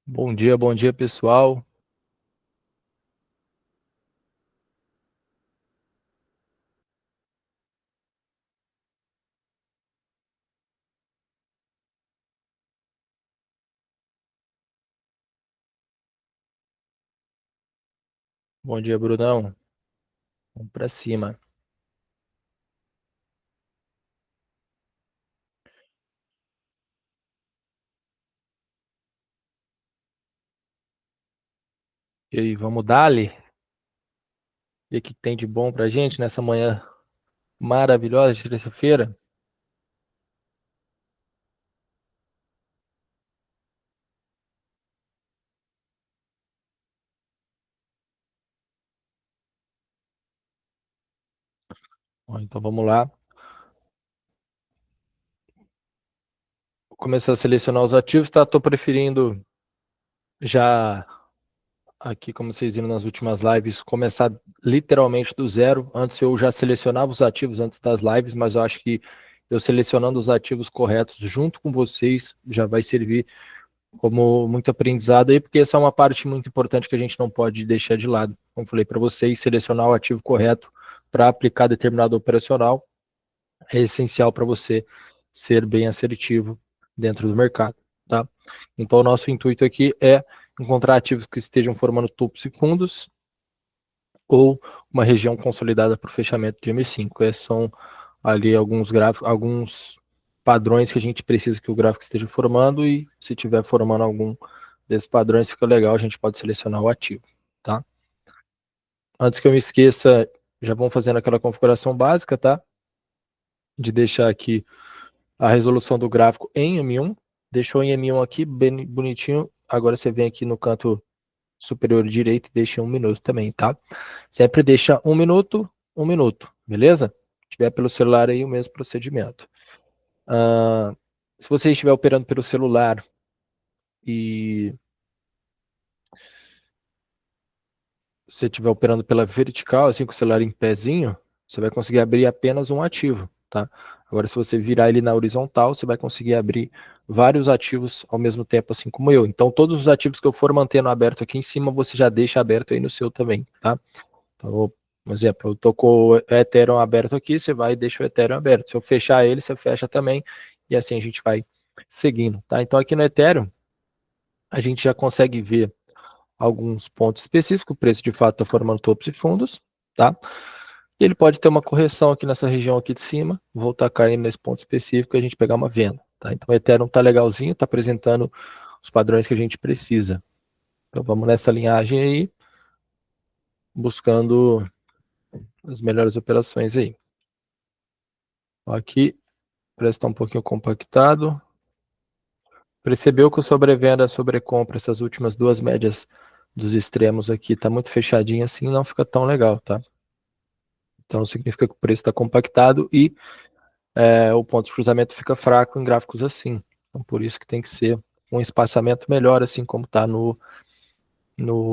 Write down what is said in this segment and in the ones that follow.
Bom dia, pessoal. Bom dia, Brunão. Vamos pra cima. E aí, vamos dali? Ver o que tem de bom pra gente nessa manhã maravilhosa de terça-feira? Bom, então vamos lá. Vou começar a selecionar os ativos, tá? Tô preferindo já aqui, como vocês viram nas últimas lives, começar literalmente do zero. Antes eu já selecionava os ativos antes das lives, mas eu acho que eu selecionando os ativos corretos junto com vocês já vai servir como muito aprendizado aí, porque essa é uma parte muito importante que a gente não pode deixar de lado. Como falei para vocês, selecionar o ativo correto para aplicar determinado operacional é essencial para você ser bem assertivo dentro do mercado, tá? Então, o nosso intuito aqui é encontrar ativos que estejam formando topos e fundos ou uma região consolidada para o fechamento de M5. Esses são ali alguns gráficos, alguns padrões que a gente precisa que o gráfico esteja formando e se tiver formando algum desses padrões fica legal, a gente pode selecionar o ativo, tá? Antes que eu me esqueça, já vão fazendo aquela configuração básica, tá? De deixar aqui a resolução do gráfico em M1. Deixou em M1 aqui, bem bonitinho. Agora você vem aqui no canto superior direito e deixa 1 minuto também, tá? Sempre deixa 1 minuto, beleza? Se tiver pelo celular aí, o mesmo procedimento. Se você estiver operando pelo celular e você estiver operando pela vertical, assim com o celular em pezinho, você vai conseguir abrir apenas um ativo, tá? Agora, se você virar ele na horizontal, você vai conseguir abrir vários ativos ao mesmo tempo, assim como eu. Então, todos os ativos que eu for mantendo aberto aqui em cima, você já deixa aberto aí no seu também, tá? Então, por exemplo, eu tô com o Ethereum aberto aqui, você vai e deixa o Ethereum aberto. Se eu fechar ele, você fecha também, e assim a gente vai seguindo, tá? Então, aqui no Ethereum, a gente já consegue ver alguns pontos específicos, o preço de fato está formando topos e fundos, tá? E ele pode ter uma correção aqui nessa região aqui de cima, voltar caindo nesse ponto específico e a gente pegar uma venda, tá? Então o Ethereum tá legalzinho, tá apresentando os padrões que a gente precisa. Então vamos nessa linhagem aí, buscando as melhores operações aí. Aqui, o preço está um pouquinho compactado. Percebeu que o sobrevenda e a sobrecompra, essas últimas duas médias dos extremos aqui, tá muito fechadinho assim, não fica tão legal, tá? Então significa que o preço está compactado e o ponto de cruzamento fica fraco em gráficos assim. Então por isso que tem que ser um espaçamento melhor, assim como está no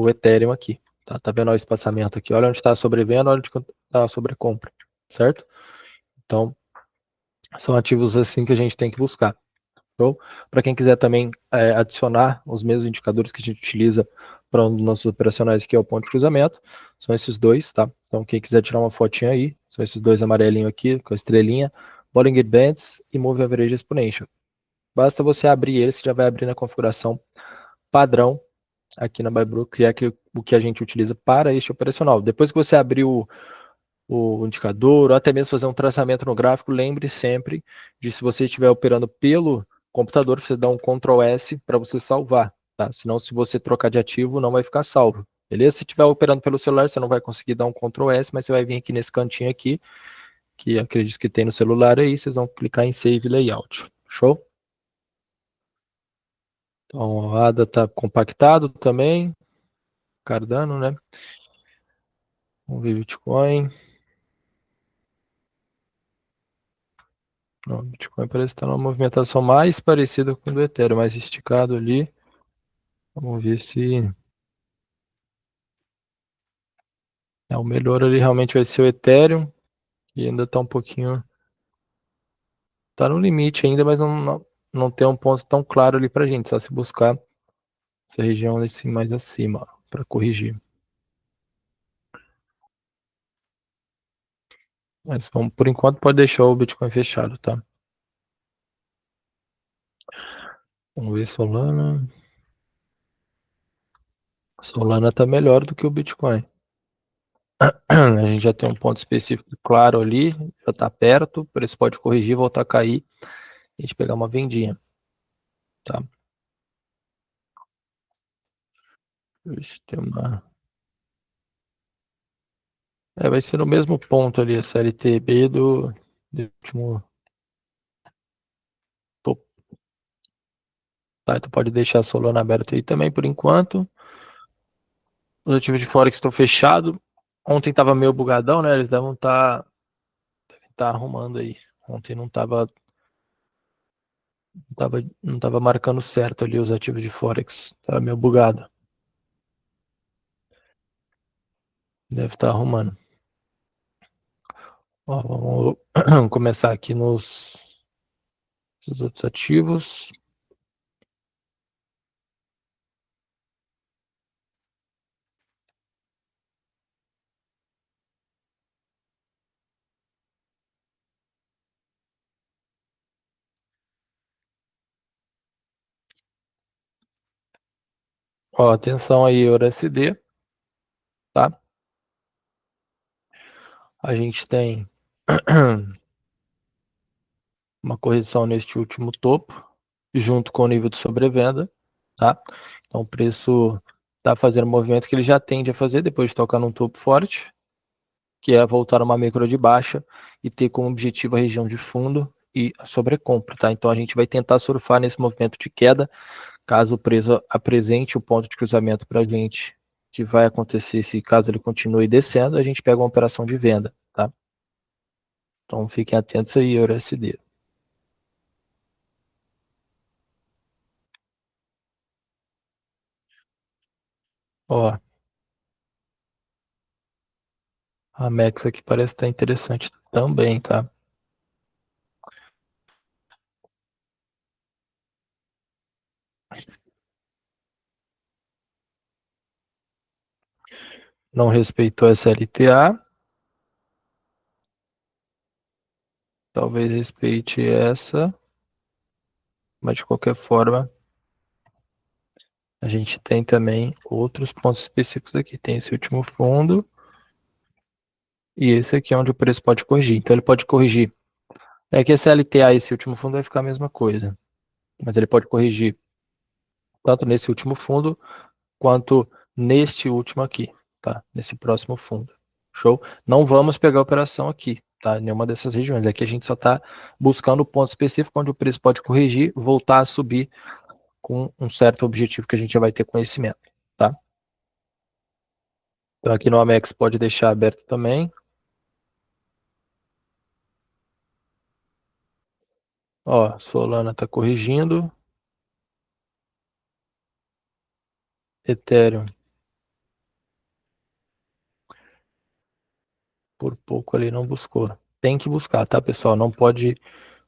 Ethereum aqui. Tá vendo o espaçamento aqui? Olha onde está a sobrevenda, olha onde está a sobrecompra, certo? Então são ativos assim que a gente tem que buscar. Então, para quem quiser também adicionar os mesmos indicadores que a gente utiliza para um dos nossos operacionais, que é o ponto de cruzamento, são esses dois, tá? Então, quem quiser tirar uma fotinha aí, são esses dois amarelinhos aqui, com a estrelinha, Bollinger Bands e Move Average Exponential. Basta você abrir ele, você já vai abrir na configuração padrão aqui na Bybrook, criar o que a gente utiliza para este operacional. Depois que você abrir o indicador, ou até mesmo fazer um traçamento no gráfico, lembre sempre de, se você estiver operando pelo computador, você dá um Ctrl S para você salvar, tá? Senão, se você trocar de ativo, não vai ficar salvo, beleza? Se estiver operando pelo celular, você não vai conseguir dar um Ctrl S, mas você vai vir aqui nesse cantinho aqui, que acredito que tem no celular aí, vocês vão clicar em Save Layout, show? Então, o ADA está compactado também, Cardano, né? Vamos ver Bitcoin. O Bitcoin parece estar numa movimentação mais parecida com o do Ethereum, mais esticado ali. Vamos ver se o melhor ali realmente vai ser o Ethereum, e ainda está um pouquinho. Está no limite ainda, mas não tem um ponto tão claro ali para gente, só se buscar essa região assim mais acima, para corrigir. Mas vamos, por enquanto pode deixar o Bitcoin fechado, tá? Vamos ver Solana. Solana tá melhor do que o Bitcoin. A gente já tem um ponto específico claro ali, já tá perto, o preço pode corrigir, voltar a cair, e a gente pegar uma vendinha, tá? Deixa eu ter uma... vai ser no mesmo ponto ali, essa LTB do último topo. Tá, então pode deixar a Solana aberta aí também por enquanto. Os ativos de Forex estão fechados. Ontem tava meio bugadão, né? Eles devem tá arrumando aí. Ontem não tava marcando certo ali os ativos de Forex. Tava meio bugado. Deve estar arrumando. Ó, vamos começar aqui nos outros ativos. Ó, atenção aí, EURUSD, tá? A gente tem uma correção neste último topo, junto com o nível de sobrevenda, tá? Então o preço está fazendo um movimento que ele já tende a fazer depois de tocar num topo forte, que é voltar a uma micro de baixa e ter como objetivo a região de fundo e a sobrecompra, tá? Então a gente vai tentar surfar nesse movimento de queda, caso o preço apresente o ponto de cruzamento para a gente, que vai acontecer se caso ele continue descendo, a gente pega uma operação de venda, tá? Então fiquem atentos aí, EURUSD. Ó, a Max aqui parece estar interessante também, tá? Não respeitou essa LTA, talvez respeite essa, mas de qualquer forma, a gente tem também outros pontos específicos aqui. Tem esse último fundo e esse aqui é onde o preço pode corrigir. Então ele pode corrigir. É que esse LTA e esse último fundo vai ficar a mesma coisa, mas ele pode corrigir tanto nesse último fundo quanto neste último aqui, tá? Nesse próximo fundo. Show? Não vamos pegar a operação aqui, tá? Nenhuma dessas regiões. Aqui a gente só está buscando o ponto específico onde o preço pode corrigir, voltar a subir com um certo objetivo que a gente já vai ter conhecimento, tá? Então aqui no Amex pode deixar aberto também. Ó, Solana está corrigindo. Ethereum por pouco ali não buscou. Tem que buscar, tá, pessoal? Não pode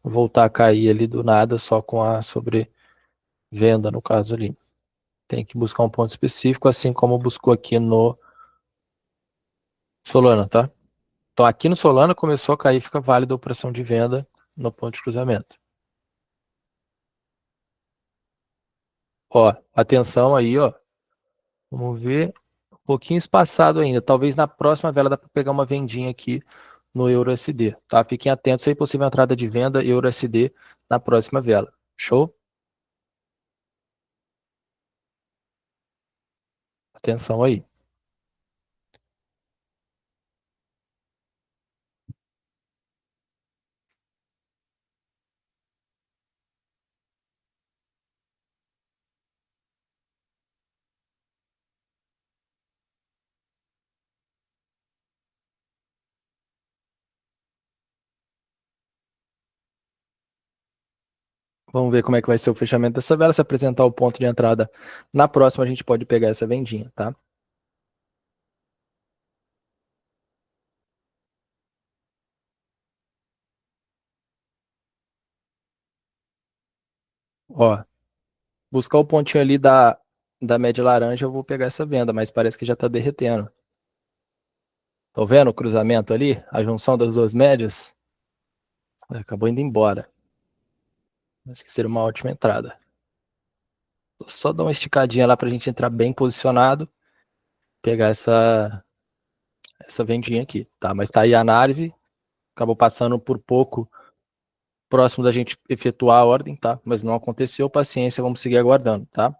voltar a cair ali do nada só com a sobrevenda, no caso ali. Tem que buscar um ponto específico, assim como buscou aqui no Solana, tá? Então aqui no Solana começou a cair, fica válida a operação de venda no ponto de cruzamento. Ó, atenção aí, ó. Vamos ver. Um pouquinho espaçado ainda. Talvez na próxima vela dá para pegar uma vendinha aqui no EURUSD, tá? Fiquem atentos aí, possível entrada de venda EURUSD na próxima vela. Show? Atenção aí. Vamos ver como é que vai ser o fechamento dessa vela. Se apresentar o ponto de entrada na próxima, a gente pode pegar essa vendinha, tá? Ó, buscar o pontinho ali da da média laranja eu vou pegar essa venda, mas parece que já está derretendo. Tô vendo o cruzamento ali? A junção das duas médias? Acabou indo embora. Acho que seria uma ótima entrada. Só dar uma esticadinha lá pra gente entrar bem posicionado, pegar essa vendinha aqui, tá? Mas tá aí a análise, acabou passando por pouco próximo da gente efetuar a ordem, tá? Mas não aconteceu, paciência, vamos seguir aguardando, tá?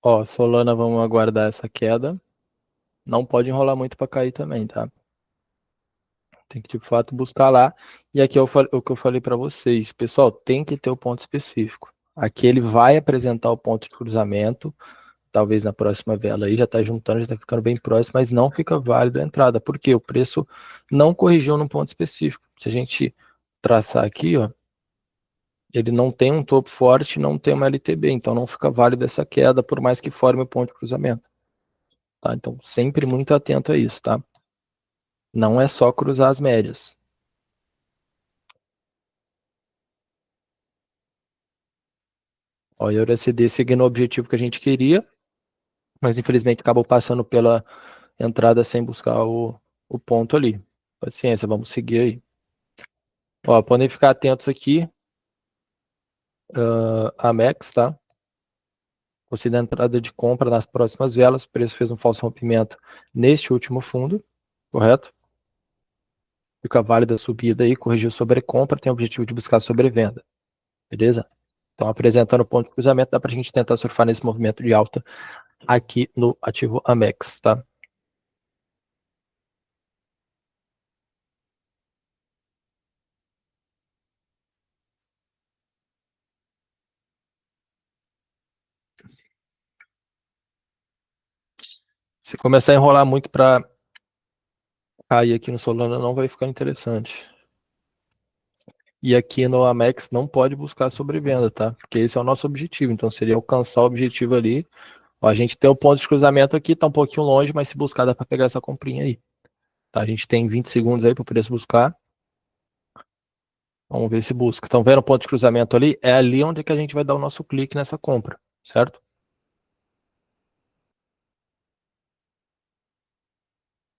Ó, Solana, vamos aguardar essa queda. Não pode enrolar muito para cair também, tá? Tem que de fato buscar lá. E aqui é o que eu falei para vocês, pessoal, tem que ter o ponto específico. Aqui ele vai apresentar o ponto de cruzamento, talvez na próxima vela aí já está juntando, já está ficando bem próximo, mas não fica válido a entrada, porque o preço não corrigiu num ponto específico. Se a gente traçar aqui, ó, ele não tem um topo forte, não tem uma LTB, então não fica válido essa queda, por mais que forme o ponto de cruzamento. Tá? Então, sempre muito atento a isso, tá? Não é só cruzar as médias. Ó, e o EURUSD seguindo o objetivo que a gente queria, mas infelizmente acabou passando pela entrada sem buscar o ponto ali. Paciência, vamos seguir aí. Ó, podem ficar atentos aqui, a Amex, tá? Considerando a entrada de compra nas próximas velas, o preço fez um falso rompimento neste último fundo, correto? Fica válida a subida aí, corrigiu sobrecompra, tem o objetivo de buscar sobrevenda, beleza? Então, apresentando o ponto de cruzamento, dá para a gente tentar surfar nesse movimento de alta aqui no ativo Amex, tá? Se começar a enrolar muito para cair aqui no Solana, não vai ficar interessante. E aqui no Amex não pode buscar sobrevenda, tá? Porque esse é o nosso objetivo. Então seria alcançar o objetivo ali. Ó, a gente tem o ponto de cruzamento aqui, tá um pouquinho longe, mas se buscar dá para pegar essa comprinha aí. Tá? A gente tem 20 segundos aí para o preço buscar. Vamos ver se busca. Estão vendo o ponto de cruzamento ali? É ali onde que a gente vai dar o nosso clique nessa compra, certo?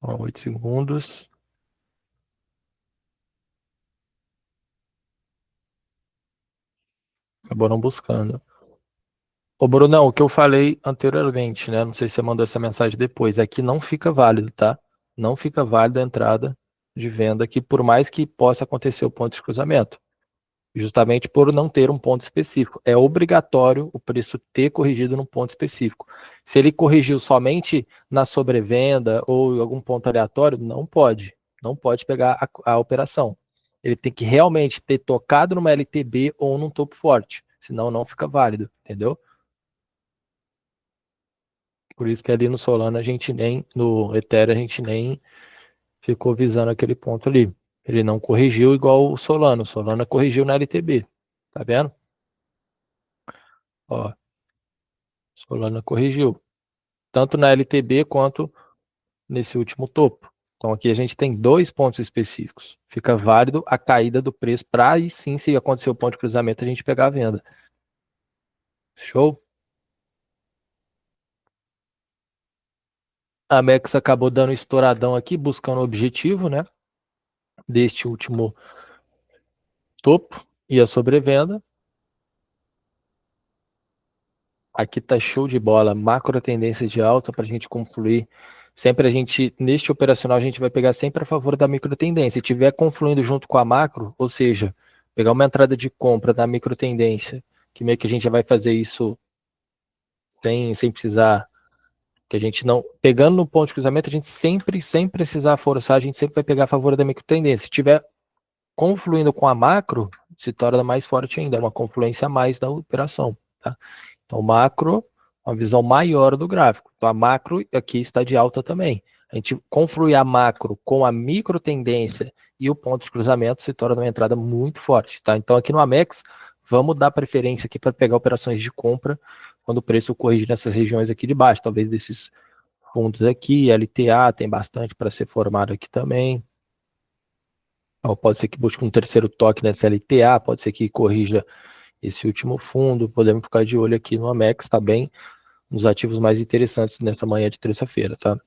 Ó, 8 segundos. Acabou não buscando. Ô, Brunão, o que eu falei anteriormente, né? Não sei se você mandou essa mensagem depois. Aqui não fica válido, tá? Não fica válido a entrada de venda aqui, por mais que possa acontecer o ponto de cruzamento. Justamente por não ter um ponto específico. É obrigatório o preço ter corrigido num ponto específico. Se ele corrigiu somente na sobrevenda ou em algum ponto aleatório, não pode. Não pode pegar a operação. Ele tem que realmente ter tocado numa LTB ou num topo forte. Senão não fica válido, entendeu? Por isso que ali no Solana a gente nem, no Ethereum a gente nem ficou visando aquele ponto ali. Ele não corrigiu igual o Solana. O Solana corrigiu na LTB. Tá vendo? Ó, Solana corrigiu. Tanto na LTB quanto nesse último topo. Então aqui a gente tem dois pontos específicos. Fica válido a caída do preço para aí sim, se acontecer o ponto de cruzamento, a gente pegar a venda. Show? A Mex acabou dando estouradão aqui, buscando o objetivo, né? Deste último topo e a sobrevenda. Aqui tá show de bola, macro tendência de alta para a gente confluir. Sempre a gente, neste operacional, a gente vai pegar sempre a favor da micro tendência. Se tiver confluindo junto com a macro, ou seja, pegar uma entrada de compra da micro tendência, que meio que a gente já vai fazer isso sem precisar Que a gente não, pegando no ponto de cruzamento, a gente sempre, sem precisar forçar, a gente sempre vai pegar a favor da microtendência. Se tiver confluindo com a macro, se torna mais forte ainda, é uma confluência a mais da operação, tá? Então, macro, uma visão maior do gráfico. Então, a macro aqui está de alta também. A gente confluir a macro com a micro tendência e o ponto de cruzamento se torna uma entrada muito forte, tá? Então, aqui no Amex, vamos dar preferência aqui para pegar operações de compra quando o preço corrigir nessas regiões aqui de baixo, talvez desses fundos aqui, LTA tem bastante para ser formado aqui também. Ou pode ser que busque um terceiro toque nessa LTA, pode ser que corrija esse último fundo. Podemos ficar de olho aqui no Amex, tá bem? Um dos ativos mais interessantes nessa manhã de terça-feira, tá?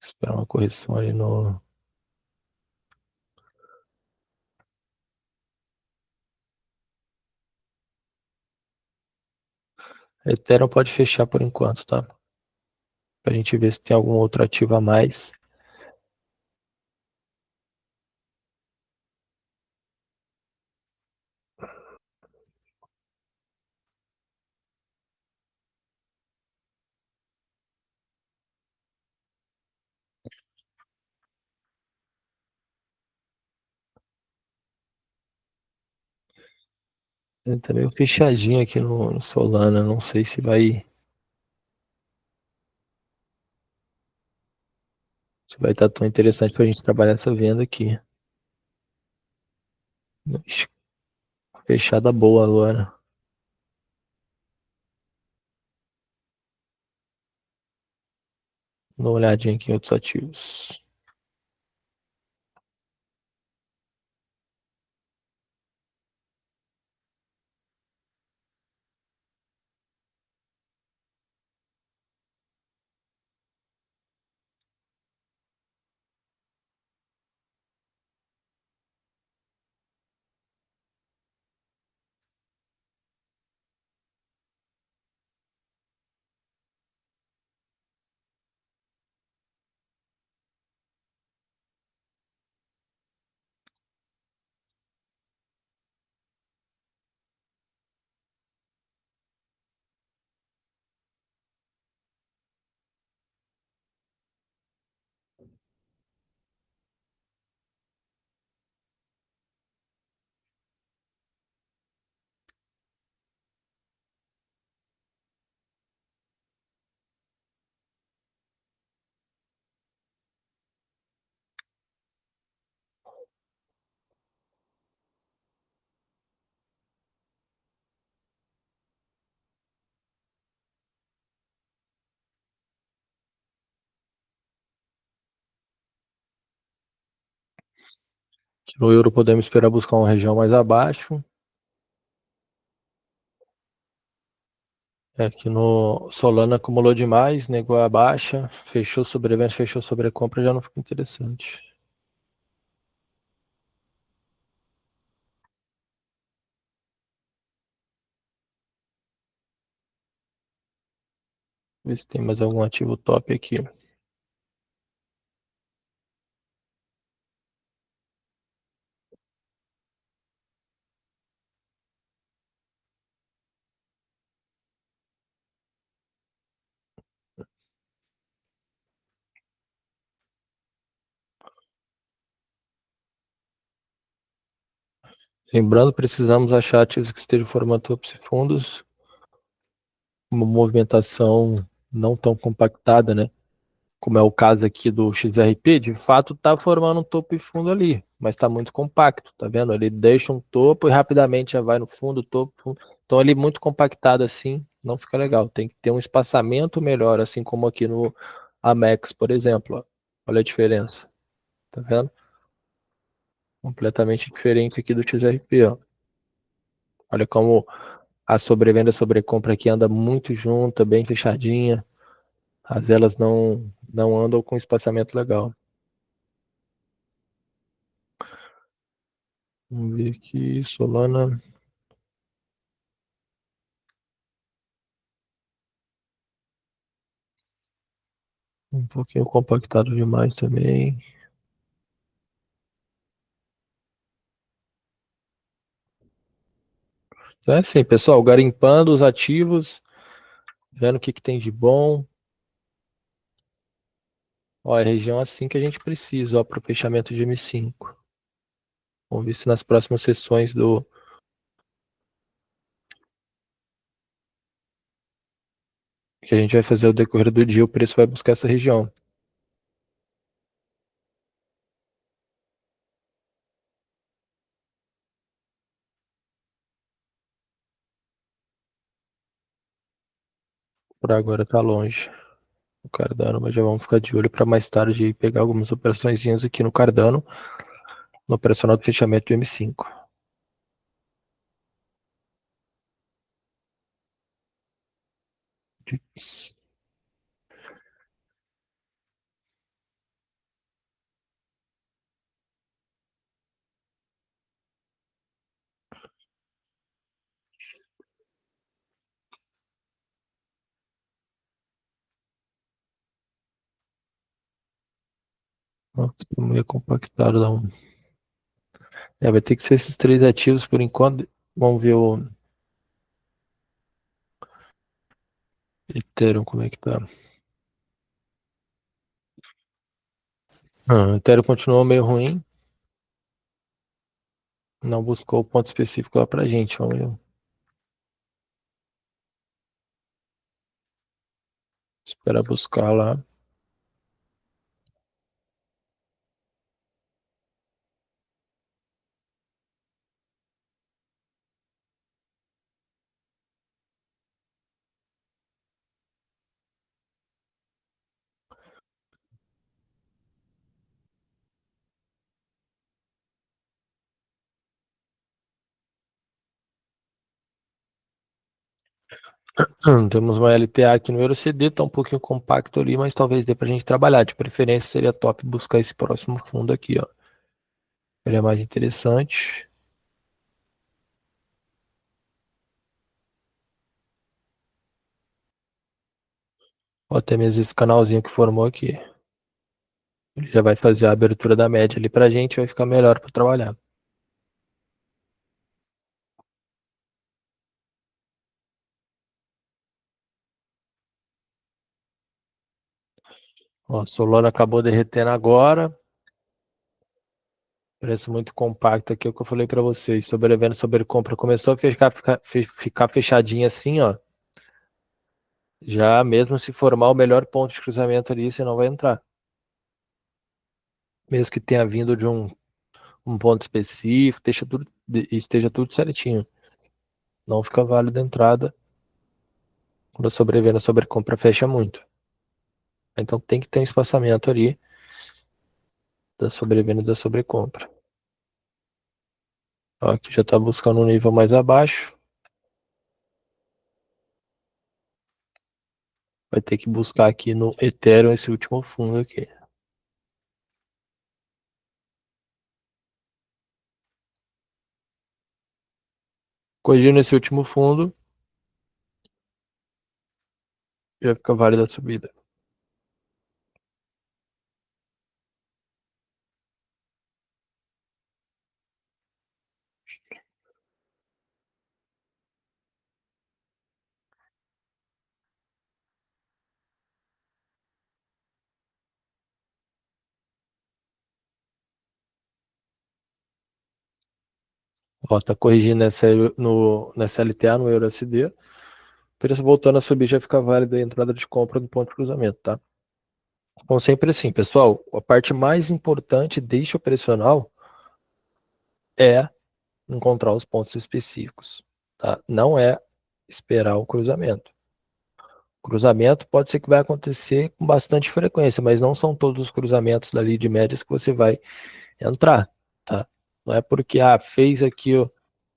Esperar uma correção ali no. Ethereum pode fechar por enquanto, tá? Pra gente ver se tem algum outro ativo a mais. Ele tá meio fechadinho aqui no Solana, não sei se vai estar tão interessante pra gente trabalhar essa venda aqui. Fechada boa agora. Dá uma olhadinha aqui em outros ativos. Aqui no euro podemos esperar buscar uma região mais abaixo. Aqui no Solana acumulou demais, negou a baixa, fechou sobrevenda, fechou sobre a compra, já não ficou interessante. Ver se tem mais algum ativo top aqui. Lembrando, precisamos achar ativos que estejam formando topos e fundos, uma movimentação não tão compactada, né? Como é o caso aqui do XRP, de fato está formando um topo e fundo ali, mas está muito compacto, tá vendo? Ele deixa um topo e rapidamente já vai no fundo, topo, fundo. Então ele muito compactado assim, não fica legal. Tem que ter um espaçamento melhor, assim como aqui no Amex, por exemplo. Ó. Olha a diferença, tá vendo? Completamente diferente aqui do XRP, ó. Olha como a sobrevenda e a sobrecompra aqui anda muito junta, bem fechadinha. As elas não andam com espaçamento legal. Vamos ver aqui, Solana. Um pouquinho compactado demais também. Então é assim, pessoal, garimpando os ativos, vendo o que tem de bom. Ó, é a região assim que a gente precisa, ó, para o fechamento de M5. Vamos ver se nas próximas sessões que a gente vai fazer o decorrer do dia, o preço vai buscar essa região. Por agora tá longe o Cardano, mas já vamos ficar de olho para mais tarde pegar algumas operaçõezinhas aqui no Cardano, no operacional de fechamento do M5. Tô meio compactado, não. Vai ter que ser esses três ativos por enquanto. Vamos ver o Ethereum, como é que tá. O Ethereum continuou meio ruim. Não buscou o ponto específico lá pra gente. Vamos esperar buscar lá. Temos uma LTA aqui no EuroCD, tá um pouquinho compacto ali, mas talvez dê pra gente trabalhar. De preferência seria top buscar esse próximo fundo aqui, ó. Ele é mais interessante. Ó, até mesmo esse canalzinho que formou aqui. Ele já vai fazer a abertura da média ali pra gente, vai ficar melhor para trabalhar. Ó, Solana acabou derretendo agora. Preço muito compacto aqui, é o que eu falei para vocês. Sobrevendo sobre compra. Começou a ficar fechadinho assim, ó. Já mesmo se formar o melhor ponto de cruzamento ali, você não vai entrar. Mesmo que tenha vindo de um ponto específico, esteja tudo certinho. Não fica válido a entrada quando a sobrevenda sobre compra fecha muito. Então tem que ter um espaçamento ali da sobrevenda e da sobrecompra. Ó, aqui já está buscando um nível mais abaixo. Vai ter que buscar aqui no Ethereum esse último fundo aqui. Corrigindo esse último fundo, já fica válida a subida. Ó, tá corrigindo nessa LTA, no EURUSD. Preço voltando a subir, já fica válida a entrada de compra no ponto de cruzamento, tá? Então, sempre assim, pessoal, a parte mais importante deste operacional é encontrar os pontos específicos, tá? Não é esperar o cruzamento. O cruzamento pode ser que vai acontecer com bastante frequência, mas não são todos os cruzamentos dali de médias que você vai entrar, tá? Não é porque, fez aqui, ó,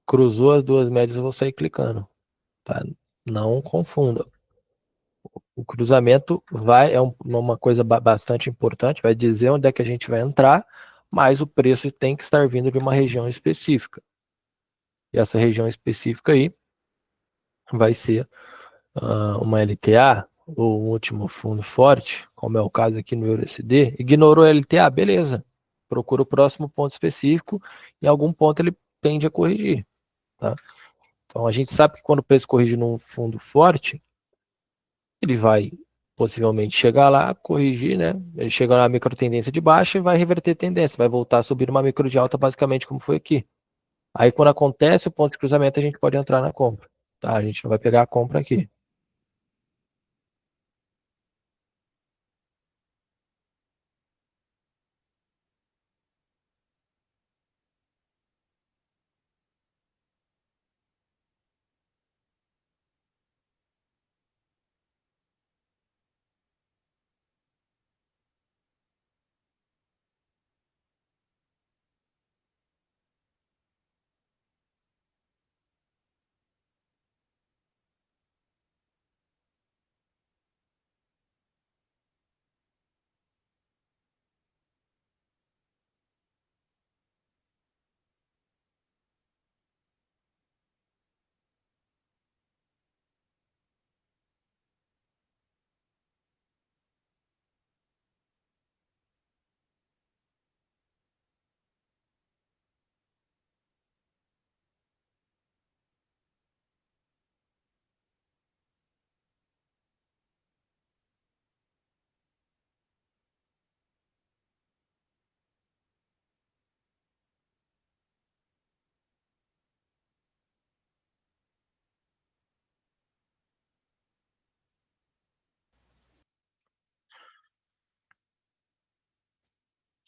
cruzou as duas médias, eu vou sair clicando, tá? Não confunda. O cruzamento uma coisa bastante importante, vai dizer onde é que a gente vai entrar, mas o preço tem que estar vindo de uma região específica. E essa região específica aí vai ser uma LTA, ou um último fundo forte, como é o caso aqui no EURUSD. Ignorou a LTA, beleza. Procura o próximo ponto específico, em algum ponto ele tende a corrigir, tá? Então a gente sabe que quando o preço corrige num fundo forte, ele vai possivelmente chegar lá, corrigir, né? Ele chega na micro tendência de baixa e vai reverter tendência, vai voltar a subir uma micro de alta, basicamente como foi aqui. Aí quando acontece o ponto de cruzamento, a gente pode entrar na compra, tá? A gente não vai pegar a compra aqui.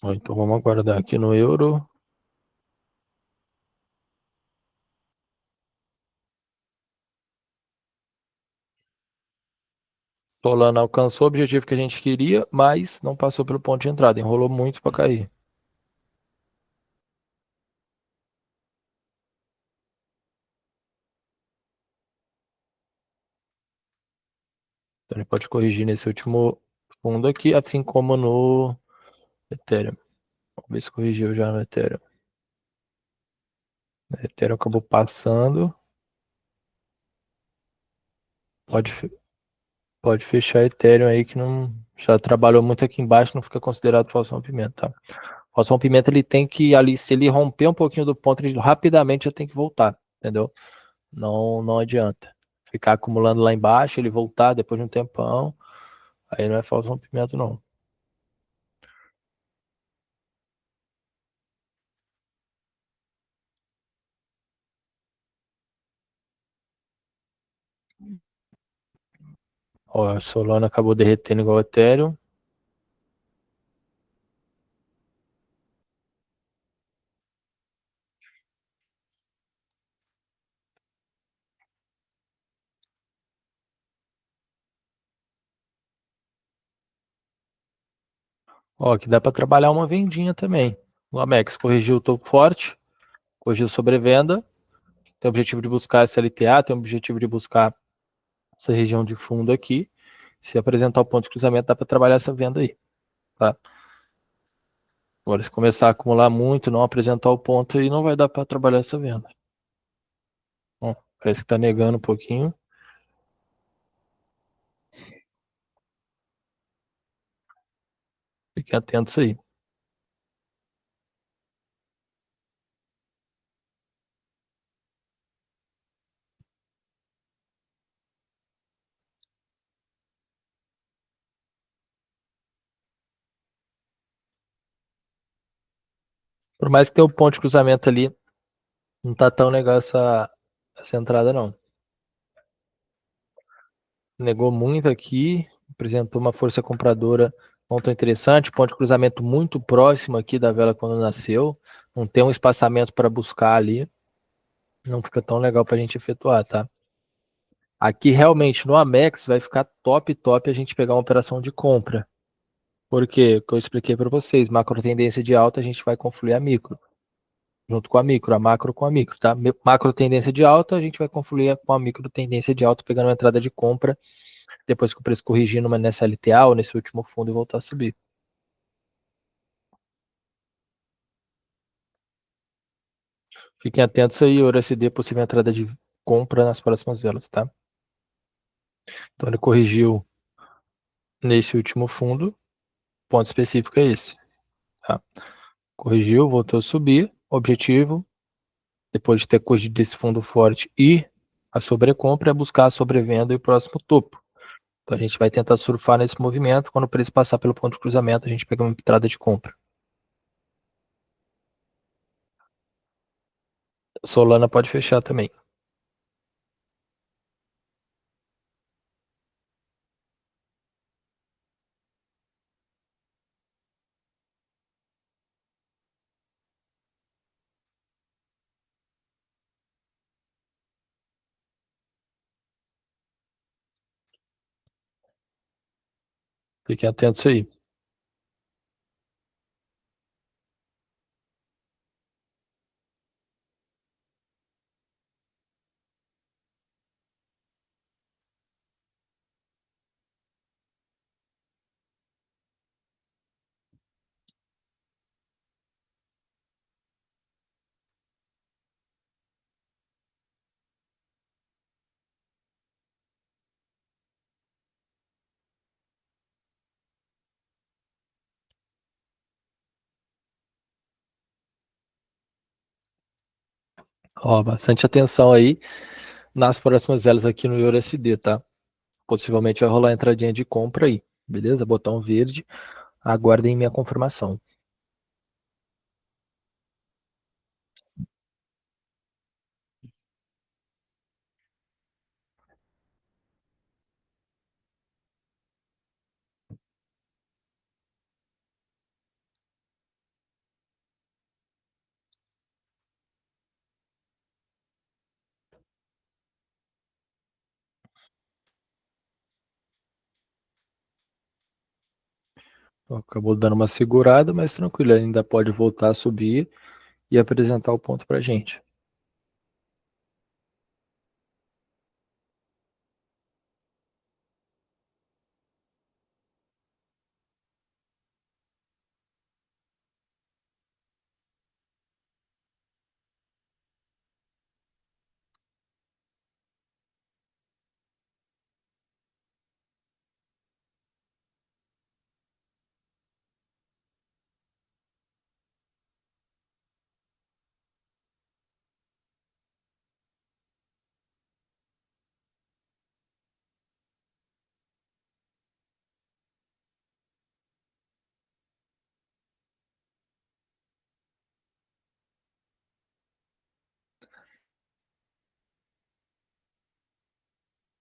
Ó, então vamos aguardar aqui no euro. Solana alcançou o objetivo que a gente queria, mas não passou pelo ponto de entrada, enrolou muito para cair. Então ele pode corrigir nesse último fundo aqui, assim como no Ethereum. Vamos ver se corrigiu já no Ethereum. O Ethereum acabou passando. Pode, pode fechar Ethereum aí que não já trabalhou muito aqui embaixo, não fica considerado falso rompimento, tá? Falso rompimento ele tem que ali, se ele romper um pouquinho do ponto, ele rapidamente já tem que voltar, entendeu? Não adianta ficar acumulando lá embaixo, ele voltar depois de um tempão, aí não é falso rompimento não. Ó, a Solana acabou derretendo igual o Ethereum. Ó, aqui dá para trabalhar uma vendinha também. O Amex corrigiu o topo forte, corrigiu sobrevenda, tem o objetivo de buscar essa LTA, tem o objetivo de buscar essa região de fundo aqui. Se apresentar o ponto de cruzamento, dá para trabalhar essa venda aí, tá? Agora, se começar a acumular muito, não apresentar o ponto aí, não vai dar para trabalhar essa venda. Bom, parece que está negando um pouquinho. Fiquem atentos aí. Por mais que tenha o ponto de cruzamento ali, não tá tão legal essa entrada, não. Negou muito aqui, apresentou uma força compradora não tão interessante, ponto de cruzamento muito próximo aqui da vela quando nasceu, não tem um espaçamento para buscar ali, não fica tão legal para a gente efetuar, tá? Aqui realmente no Amex vai ficar top a gente pegar uma operação de compra. Por quê? O que eu expliquei para vocês, macro tendência de alta a gente vai confluir a micro, junto com a micro, a macro com a micro, tá? Macro tendência de alta a gente vai confluir com a micro tendência de alta, pegando uma entrada de compra depois que o preço corrigir nessa LTA ou nesse último fundo e voltar a subir. Fiquem atentos aí, USD, possível entrada de compra nas próximas velas, tá? Então ele corrigiu nesse último fundo, ponto específico é esse, tá? Corrigiu, voltou a subir, objetivo, depois de ter corrigido esse fundo forte e A sobrecompra é buscar a sobrevenda e o próximo topo. Então a gente vai tentar surfar nesse movimento. Quando o preço passar pelo ponto de cruzamento, a gente pega uma entrada de compra. Solana pode fechar também. Fiquem atentos aí. Ó, bastante atenção aí nas próximas velas aqui no EURUSD, tá? Possivelmente vai rolar entradinha de compra aí, beleza? Botão verde. Aguardem minha confirmação. Acabou dando uma segurada, mas tranquilo, ainda pode voltar a subir e apresentar o ponto pra gente.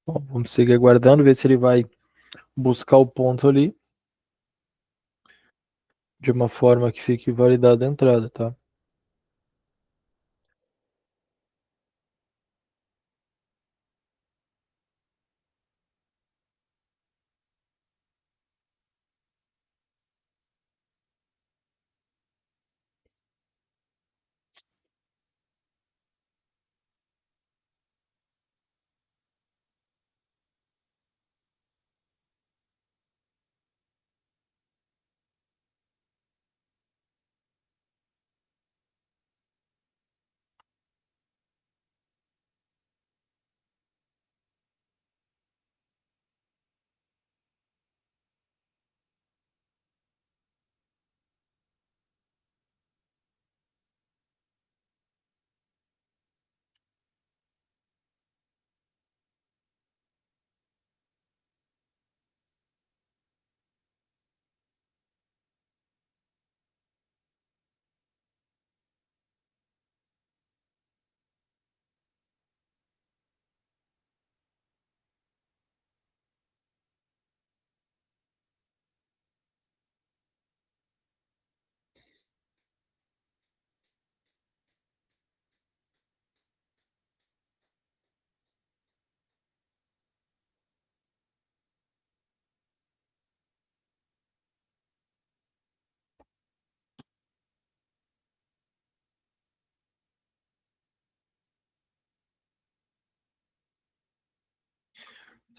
Bom, vamos seguir aguardando, ver se ele vai buscar o ponto ali de uma forma que fique validada a entrada, tá?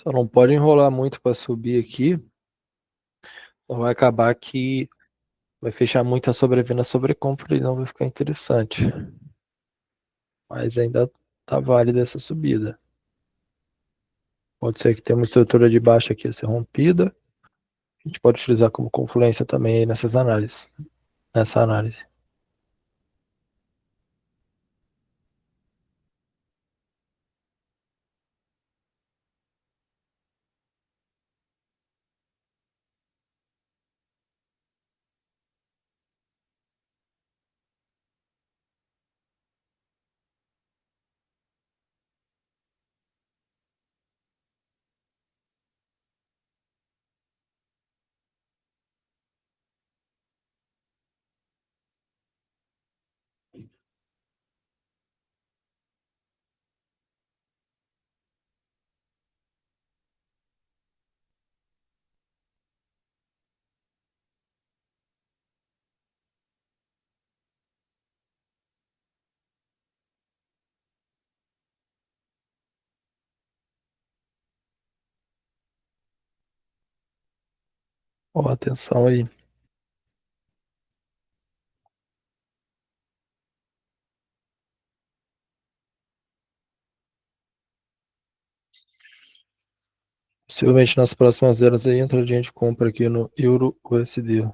Só não pode enrolar muito para subir aqui, ou vai acabar que vai fechar muita sobrevenda sobre compra e não vai ficar interessante. Mas ainda tá válida essa subida. Pode ser que tenha uma estrutura de baixa aqui a ser rompida. A gente pode utilizar como confluência também aí nessas análises, nessa análise. Ó, atenção aí. Possivelmente nas próximas eras aí entra a gente compra aqui no Euro USD.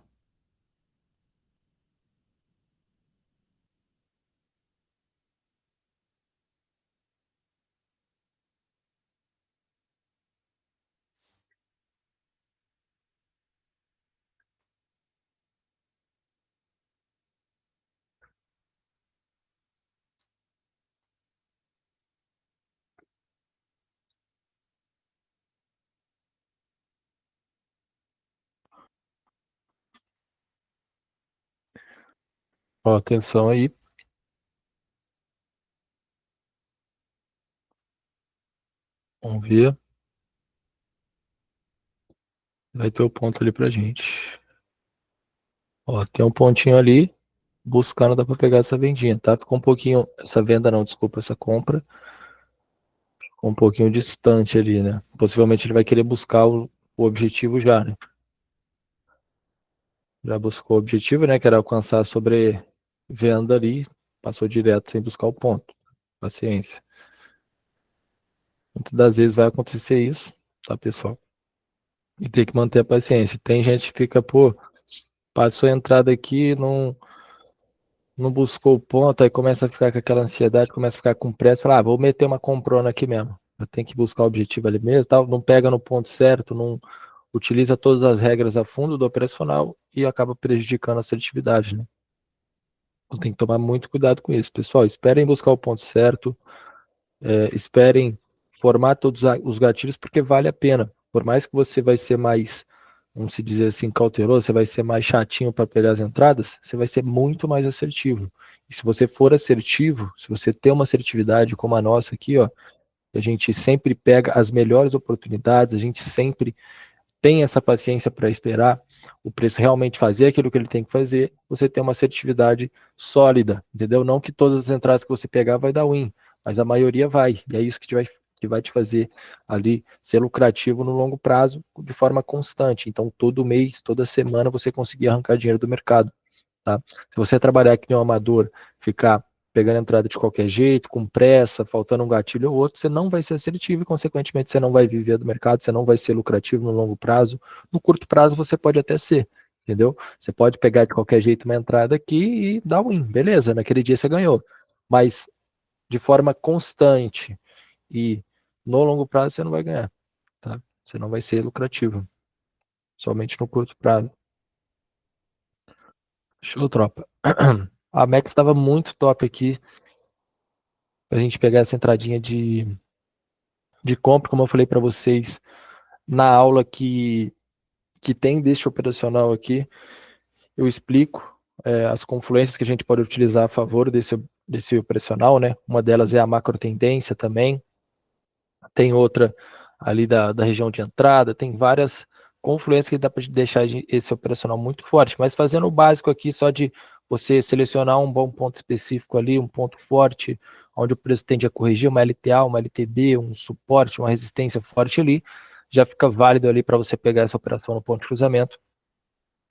Ó, atenção aí. Vamos ver. Vai ter o ponto ali pra gente. Ó, tem um pontinho ali. Buscando, dá pra pegar essa vendinha, tá? Ficou um pouquinho. Essa venda não, desculpa, essa compra. Ficou um pouquinho distante ali, né? Possivelmente ele vai querer buscar o objetivo já, né? Já buscou o objetivo, né? Que era alcançar a sobrevenda ali. Passou direto sem buscar o ponto. Paciência. Muitas das vezes vai acontecer isso, tá, pessoal? E tem que manter a paciência. Tem gente que fica, pô, passou a entrada aqui, não buscou o ponto, aí começa a ficar com aquela ansiedade, começa a ficar com pressa, fala, vou meter uma comprona aqui mesmo. Eu tenho que buscar o objetivo ali mesmo, tal, não pega no ponto certo, não utiliza todas as regras a fundo do operacional e acaba prejudicando a assertividade, né? Então tem que tomar muito cuidado com isso, pessoal. Esperem buscar o ponto certo, esperem formar todos os gatilhos, porque vale a pena. Por mais que você vai ser mais, vamos se dizer assim, cauteloso, você vai ser mais chatinho para pegar as entradas, você vai ser muito mais assertivo. E se você for assertivo, se você tem uma assertividade como a nossa aqui, ó, a gente sempre pega as melhores oportunidades, a gente sempre tem essa paciência para esperar o preço realmente fazer aquilo que ele tem que fazer, você tem uma assertividade sólida, entendeu? Não que todas as entradas que você pegar vai dar win, mas a maioria vai, e é isso que vai te fazer ali ser lucrativo no longo prazo de forma constante. Então, todo mês, toda semana você conseguir arrancar dinheiro do mercado. Tá? Se você trabalhar que nem um amador, ficar pegando entrada de qualquer jeito, com pressa, faltando um gatilho ou outro, você não vai ser assertivo e, consequentemente, você não vai viver do mercado, você não vai ser lucrativo no longo prazo. No curto prazo, você pode até ser, entendeu? Você pode pegar de qualquer jeito uma entrada aqui e dar win, beleza, naquele dia você ganhou. Mas de forma constante e no longo prazo, você não vai ganhar, tá? Você não vai ser lucrativo, somente no curto prazo. Show, tropa. A Max estava muito top aqui pra gente pegar essa entradinha de compra, como eu falei para vocês na aula que tem deste operacional aqui, eu explico as confluências que a gente pode utilizar a favor desse operacional, né? Uma delas é a macro tendência também, tem outra ali da região de entrada, tem várias confluências que dá para deixar esse operacional muito forte, mas fazendo o básico aqui só de você selecionar um bom ponto específico ali, um ponto forte, onde o preço tende a corrigir, uma LTA, uma LTB, um suporte, uma resistência forte ali, já fica válido ali para você pegar essa operação no ponto de cruzamento,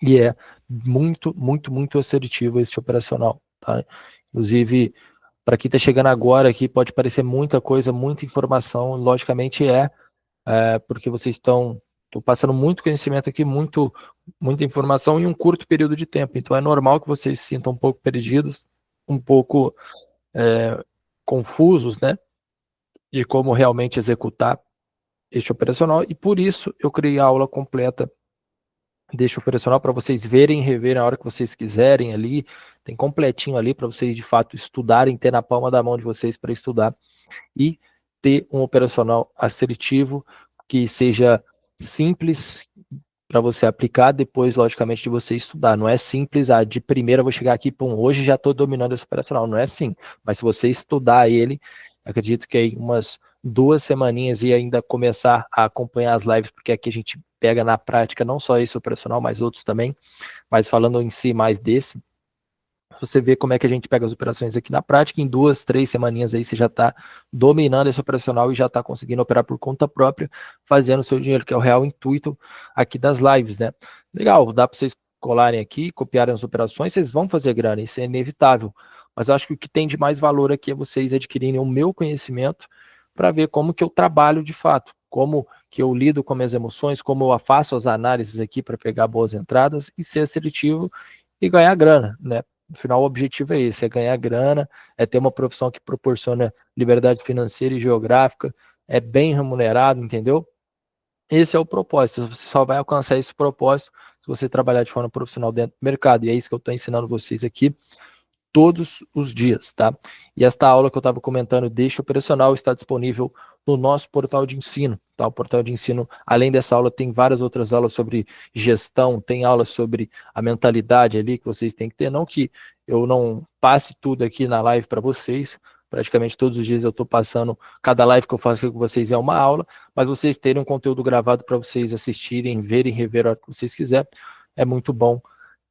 e é muito, muito, muito assertivo esse operacional, tá? Inclusive, para quem está chegando agora aqui, pode parecer muita coisa, muita informação, logicamente porque vocês tô passando muito conhecimento aqui, muita informação em um curto período de tempo. Então é normal que vocês se sintam um pouco perdidos, um pouco é, confusos, né? De como realmente executar este operacional. E por isso eu criei a aula completa deste operacional para vocês verem e reverem a hora que vocês quiserem ali. Tem completinho ali para vocês de fato estudarem, ter na palma da mão de vocês para estudar e ter um operacional assertivo que seja simples para você aplicar depois, logicamente, de você estudar. Não é simples, de primeira eu vou chegar aqui, pum, hoje já estou dominando esse operacional. Não é assim. Mas se você estudar ele, acredito que aí umas 2 semaninhas e ainda começar a acompanhar as lives, porque aqui a gente pega na prática não só esse operacional, mas outros também, mas falando em si mais desse, Você vê como é que a gente pega as operações aqui na prática, em 2, 3 semaninhas aí você já está dominando esse operacional e já está conseguindo operar por conta própria, fazendo o seu dinheiro, que é o real intuito aqui das lives, né? Legal, dá para vocês colarem aqui, copiarem as operações, vocês vão fazer grana, isso é inevitável. Mas eu acho que o que tem de mais valor aqui é vocês adquirirem o meu conhecimento para ver como que eu trabalho de fato, como que eu lido com minhas emoções, como eu faço as análises aqui para pegar boas entradas e ser seletivo e ganhar grana, né? No final, o objetivo é esse, é ganhar grana, é ter uma profissão que proporciona liberdade financeira e geográfica, é bem remunerado, entendeu? Esse é o propósito, você só vai alcançar esse propósito se você trabalhar de forma profissional dentro do mercado, e é isso que eu estou ensinando vocês aqui todos os dias, tá? E esta aula que eu estava comentando, Deixa Operacional, está disponível no nosso portal de ensino, tá? O portal de ensino, além dessa aula, tem várias outras aulas sobre gestão, tem aulas sobre a mentalidade ali que vocês têm que ter, não que eu não passe tudo aqui na live para vocês, praticamente todos os dias eu estou passando, cada live que eu faço aqui com vocês é uma aula, mas vocês terem um conteúdo gravado para vocês assistirem, verem, rever a hora que vocês quiserem, é muito bom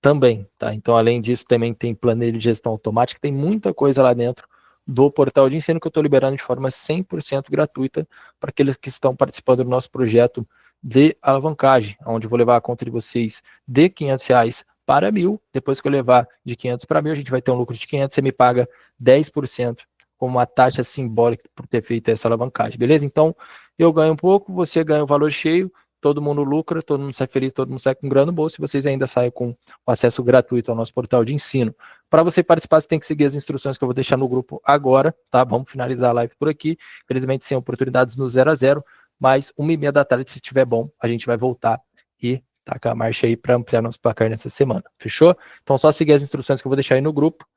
também, tá? Então, além disso, também tem planilha de gestão automática, tem muita coisa lá dentro do portal de ensino que eu estou liberando de forma 100% gratuita para aqueles que estão participando do nosso projeto de alavancagem, onde eu vou levar a conta de vocês de R$ 500 para 1.000. Depois que eu levar de 500 para 1.000, a gente vai ter um lucro de 500, você me paga 10% como uma taxa simbólica por ter feito essa alavancagem, beleza? Então, eu ganho um pouco, você ganha o valor cheio, todo mundo lucra, todo mundo sai feliz, todo mundo sai com grana no bolso e vocês ainda saem com o acesso gratuito ao nosso portal de ensino. Para você participar, você tem que seguir as instruções que eu vou deixar no grupo agora, tá? Vamos finalizar a live por aqui. Infelizmente, sem oportunidades no 0 a 0, mas 1h30 da tarde, se estiver bom, a gente vai voltar e tacar a marcha aí para ampliar nosso placar nessa semana. Fechou? Então, só seguir as instruções que eu vou deixar aí no grupo.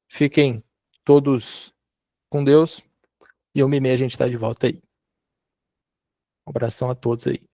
Fiquem todos com Deus e 1h30 a gente está de volta aí. Um abração a todos aí.